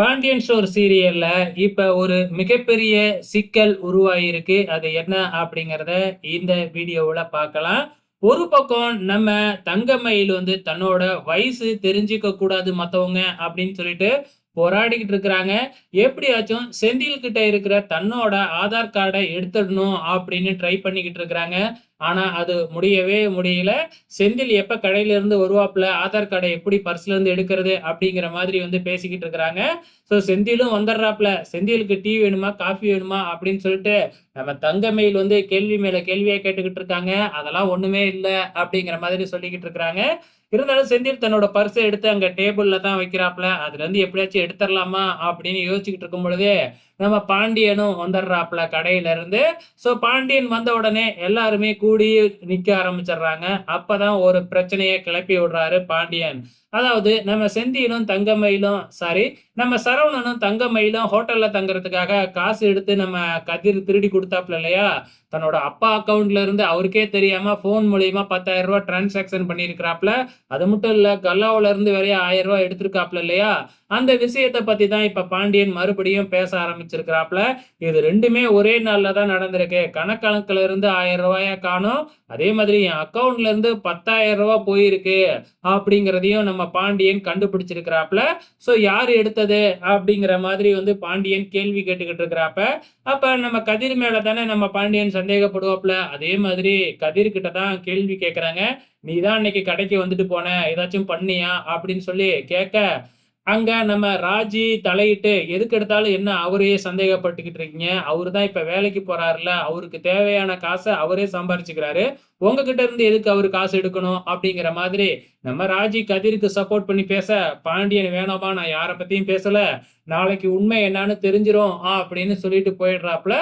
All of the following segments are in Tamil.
பாண்டியன் ஸ்டோர் சீரியல்ல இப்ப ஒரு மிகப்பெரிய சிக்கல் உருவாகியிருக்கு. அது என்ன அப்படிங்கிறத இந்த வீடியோவுல பார்க்கலாம். ஒரு பக்கம் நம்ம தங்கமயில் தன்னோட வயசு தெரிஞ்சுக்க கூடாது மத்தவங்க அப்படின்னு சொல்லிட்டு போராடிக்கிட்டு இருக்கிறாங்க. எப்படியாச்சும் செந்தில் கிட்ட இருக்கிற தன்னோட ஆதார் கார்ட எடுத்துடணும் அப்படின்னு ட்ரை பண்ணிக்கிட்டு இருக்கிறாங்க. ஆனா அது முடியவே முடியல. செந்தில் எப்ப கடையில இருந்து வருவாப்புல, ஆதார் கார்ட எப்படி பர்ஸ்ல இருந்து எடுக்கிறது அப்படிங்கிற மாதிரி பேசிக்கிட்டு இருக்கிறாங்க. செந்திலும் வந்துடுறாப்புல. செந்திலுக்கு டீ வேணுமா? காஃபி வேணுமா? அப்படின்னு சொல்லிட்டு நம்ம தங்கமயில் கேள்வி மேல கேள்வியா கேட்டுக்கிட்டு இருக்காங்க. அதெல்லாம் ஒண்ணுமே இல்ல அப்படிங்கிற மாதிரி சொல்லிக்கிட்டு இருக்கிறாங்க. இருந்தாலும் செந்தில் தன்னோட பர்ஸ எடுத்து அங்க டேபிள்ல தான் வைக்கிறாப்புல. அதுலருந்து எப்படியாச்சும் எடுத்தரலாமா அப்படின்னு யோசிச்சுக்கிட்டு இருக்கும் பொழுதே, நம்ம பாண்டியனும் வந்துடுறாப்புல கடையில இருந்து. பாண்டியன் வந்த உடனே எல்லாருமே கூடி நிக்க ஆரம்பிச்சர்றாங்க. அப்பதான் ஒரு பிரச்சனைய கிளப்பி விடுறாரு பாண்டியன். அதாவது நம்ம செந்திலும், தங்கமயிலும் சாரி நம்ம சரவணனும், தங்கமயிலும் ஹோட்டல்ல தங்குறதுக்காக காசு எடுத்து நம்ம கதிர் திருடி குடுத்தாப்ல இல்லையா? தன்னோட அப்பா அக்கவுண்ட்ல இருந்து அவருக்கே தெரியாம ஃபோன் மூலியமா ரூ. 10,000 டிரான்சாக்ஷன் பண்ணியிருக்கிறாப்ல. அது மட்டும் இல்ல, கல்லாவுல இருந்து வேறயா ரூ. 1000 எடுத்திருக்காப்ல இல்லையா? அந்த விஷயத்த பத்தி தான் இப்ப பாண்டியன் மறுபடியும் பேச ஆரம்பிச்சிருக்கிறாப்ல. இது 2மே ஒரே நாள்ல தான் நடந்திருக்கு. கணக்கலங்கல இருந்து ரூ. 1000 காணோம். அதே மாதிரி என் அக்கவுண்ட்ல இருந்து ரூ. 10,000 போயிருக்கு. அப்படிங்கிறதையும் நம்ம பாண்டியன் கண்டுபிடிச்சிருக்கிறாப்ல. யார் எடுத்தது? அப்படிங்கிற மாதிரி பாண்டியன் கேள்வி கேட்டுக்கிட்டு இருக்கிறாப்ப, அப்ப நம்ம கதிர் மேல தானே நம்ம பாண்டியன் சந்தேகப்படுவாப்ல. அதே மாதிரி கதிர் கிட்ட தான் கேள்வி கேட்கறாங்க. "நீ தான் அன்னைக்கு கடைக்கு வந்துட்டு போன. ஏதாச்சும் பண்ணியா?" அப்படின்னு சொல்லி கேட்க, அங்க நம்ம ராஜி தலையிட்டு, "எதுக்கு எடுத்தாலும் என்ன அவரையே சந்தேகப்பட்டுக்கிட்டு இருக்கீங்க? அவரு தான் இப்ப வேலைக்கு போறாருல்ல. அவருக்கு தேவையான காச அவரே சம்பாரிச்சுக்கிறாரு. உங்ககிட்ட இருந்து எதுக்கு அவரு காசு எடுக்கணும்?" அப்படிங்கிற மாதிரி நம்ம ராஜி கதிருக்கு சப்போர்ட் பண்ணி பேச, பாண்டியன் வேணாம்மா நான் யார பத்தியும் பேசல. நாளைக்கு உண்மை என்னான்னு தெரிஞ்சிரும் அப்படின்னு சொல்லிட்டு போயிடுறாப்ல.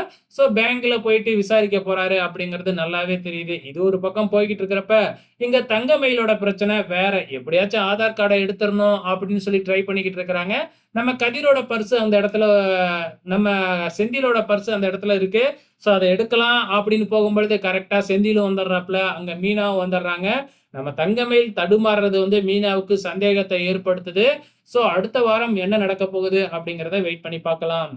பேங்க்ல போயிட்டு விசாரிக்க போறாரு அப்படிங்கிறது நல்லாவே தெரியுது. இது ஒரு பக்கம் போய்க்கிட்டு இருக்கிறப்ப, இங்க தங்கமயிலோட பிரச்சனை வேற. எப்படியாச்சும் ஆதார் கார்ட எடுத்துறணும் அப்படின்னு சொல்லி ட்ரை பண்ணிக்கிட்டு இருக்கிறாங்க. நம்ம கதிரோட பர்ஸ் அந்த இடத்துல நம்ம செந்திலோட பர்ஸ் அந்த இடத்துல இருக்கு. அத எடுக்கலாம் அப்படின்னு போகும்பொழுது கரெக்ட்டா செந்திலும் வந்துடுறாப்ல. அங்க மீனாவும் வந்துடுறாங்க. நம்ம தங்கமயில் தடுமாறுறது மீனாவுக்கு சந்தேகத்த ஏற்படுத்துது. அடுத்த வாரம் என்ன நடக்கப் போகுது அப்படிங்கிறத வெயிட் பண்ணி பார்க்கலாம்.